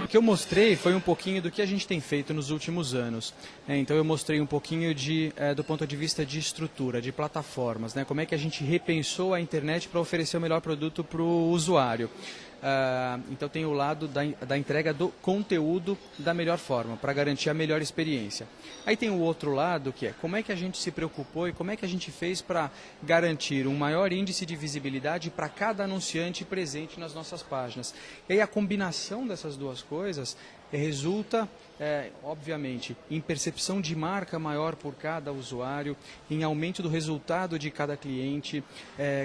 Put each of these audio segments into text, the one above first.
o que eu mostrei foi um pouquinho do que a gente tem feito nos últimos anos. Então eu mostrei um pouquinho do ponto de vista de estrutura, de plataformas, né? Como é que a gente repensou a internet para oferecer o melhor produto para o usuário. Então tem o lado da entrega do conteúdo da melhor forma, para garantir a melhor experiência. Aí tem o outro lado, que é como é que a gente se preocupou e como é que a gente fez para garantir um maior índice de visibilidade para cada anunciante presente nas nossas páginas. E aí a combinação dessas duas coisas resulta, obviamente, em percepção de marca maior por cada usuário, em aumento do resultado de cada cliente,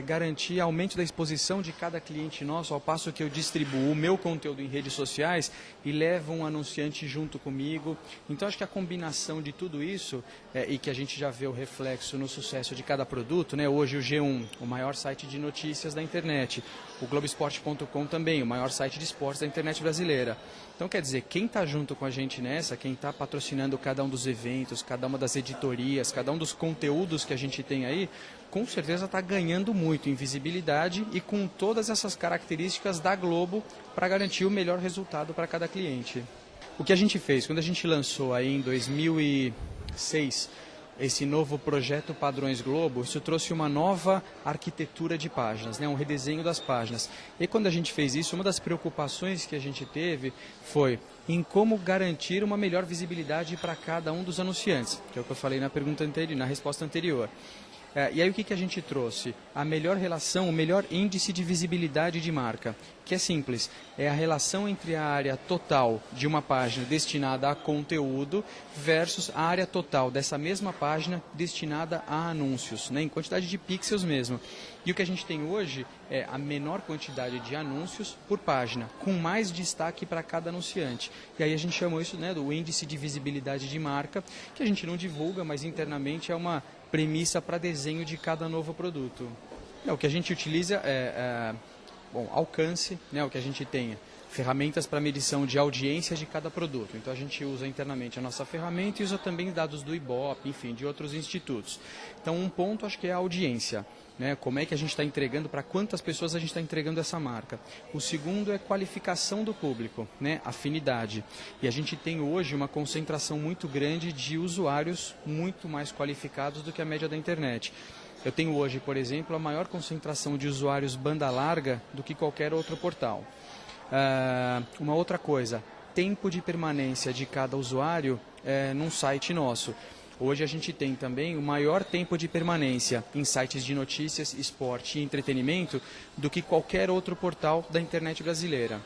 garantir aumento da exposição de cada cliente nosso, ao passo que eu distribuo o meu conteúdo em redes sociais e levo um anunciante junto comigo. Então, acho que a combinação de tudo isso, e que a gente já vê o reflexo no sucesso de cada produto, né? Hoje o G1, o maior site de notícias da internet, o Globoesporte.com também, o maior site de esportes da internet brasileira. Então, quer dizer, quem está junto com a gente nessa, quem está patrocinando cada um dos eventos, cada uma das editorias, cada um dos conteúdos que a gente tem aí, com certeza está ganhando muito em visibilidade e com todas essas características da Globo para garantir o melhor resultado para cada cliente. O que a gente fez, quando a gente lançou aí em 2006, esse novo projeto Padrões Globo, isso trouxe uma nova arquitetura de páginas, né? Um redesenho das páginas. E quando a gente fez isso, uma das preocupações que a gente teve foi em como garantir uma melhor visibilidade para cada um dos anunciantes, que é o que eu falei na resposta anterior. E aí o que a gente trouxe? A melhor relação, o melhor índice de visibilidade de marca, que é simples, é a relação entre a área total de uma página destinada a conteúdo versus a área total dessa mesma página destinada a anúncios, né, em quantidade de pixels mesmo. E o que a gente tem hoje é a menor quantidade de anúncios por página, com mais destaque para cada anunciante. E aí a gente chamou isso, né, do índice de visibilidade de marca, que a gente não divulga, mas internamente é uma premissa para desenho de cada novo produto. O que a gente utiliza alcance, né, o que a gente tem ferramentas para medição de audiência de cada produto. Então a gente usa internamente a nossa ferramenta e usa também dados do Ibope, enfim, de outros institutos. Então um ponto acho que é a audiência, né? Como é que a gente está entregando, para quantas pessoas a gente está entregando essa marca. O segundo é qualificação do público, né? Afinidade. E a gente tem hoje uma concentração muito grande de usuários muito mais qualificados do que a média da internet. Eu tenho hoje, por exemplo, a maior concentração de usuários banda larga do que qualquer outro portal. Uma outra coisa, tempo de permanência de cada usuário num site nosso. Hoje a gente tem também o maior tempo de permanência em sites de notícias, esporte e entretenimento do que qualquer outro portal da internet brasileira.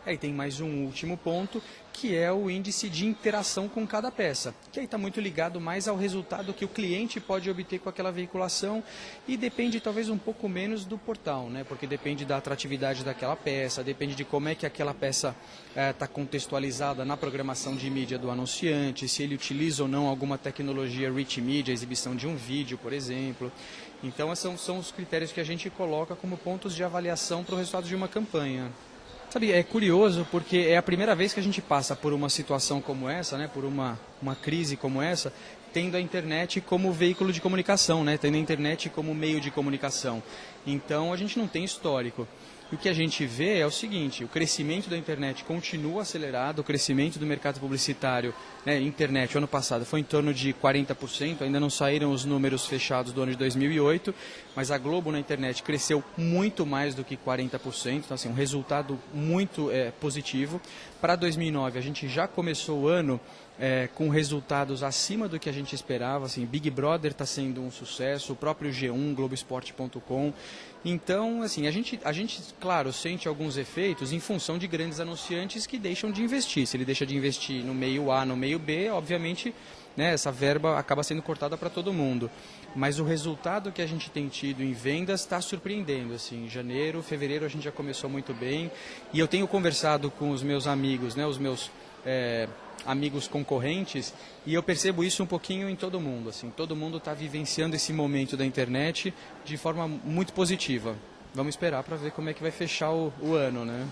Aí tem mais um último ponto, que é o índice de interação com cada peça, que aí está muito ligado mais ao resultado que o cliente pode obter com aquela veiculação e depende talvez um pouco menos do portal, né? Porque depende da atratividade daquela peça, depende de como é que aquela peça está contextualizada na programação de mídia do anunciante, se ele utiliza ou não alguma tecnologia rich media, exibição de um vídeo, por exemplo. Então esses são os critérios que a gente coloca como pontos de avaliação para o resultado de uma campanha. Sabe, é curioso porque é a primeira vez que a gente passa por uma situação como essa, né, por uma crise como essa, tendo a internet como veículo de comunicação, né, tendo a internet como meio de comunicação. Então a gente não tem histórico. E o que a gente vê é o seguinte, o crescimento da internet continua acelerado, o crescimento do mercado publicitário, né, internet, o ano passado foi em torno de 40%, ainda não saíram os números fechados do ano de 2008, mas a Globo na internet cresceu muito mais do que 40%, então assim, um resultado muito positivo. Para 2009 a gente já começou o ano com resultados acima do que a gente esperava, assim, Big Brother está sendo um sucesso, o próprio G1, Globoesporte.com. Então, assim, a gente, claro, sente alguns efeitos em função de grandes anunciantes que deixam de investir. Se ele deixa de investir no meio A, no meio B, obviamente, né, essa verba acaba sendo cortada para todo mundo. Mas o resultado que a gente tem tido em vendas está surpreendendo. Assim, em janeiro, fevereiro a gente já começou muito bem. E eu tenho conversado com os meus amigos, né, os meus amigos concorrentes, e eu percebo isso um pouquinho em todo mundo. Assim, todo mundo está vivenciando esse momento da internet de forma muito positiva. Vamos esperar para ver como é que vai fechar o ano, né?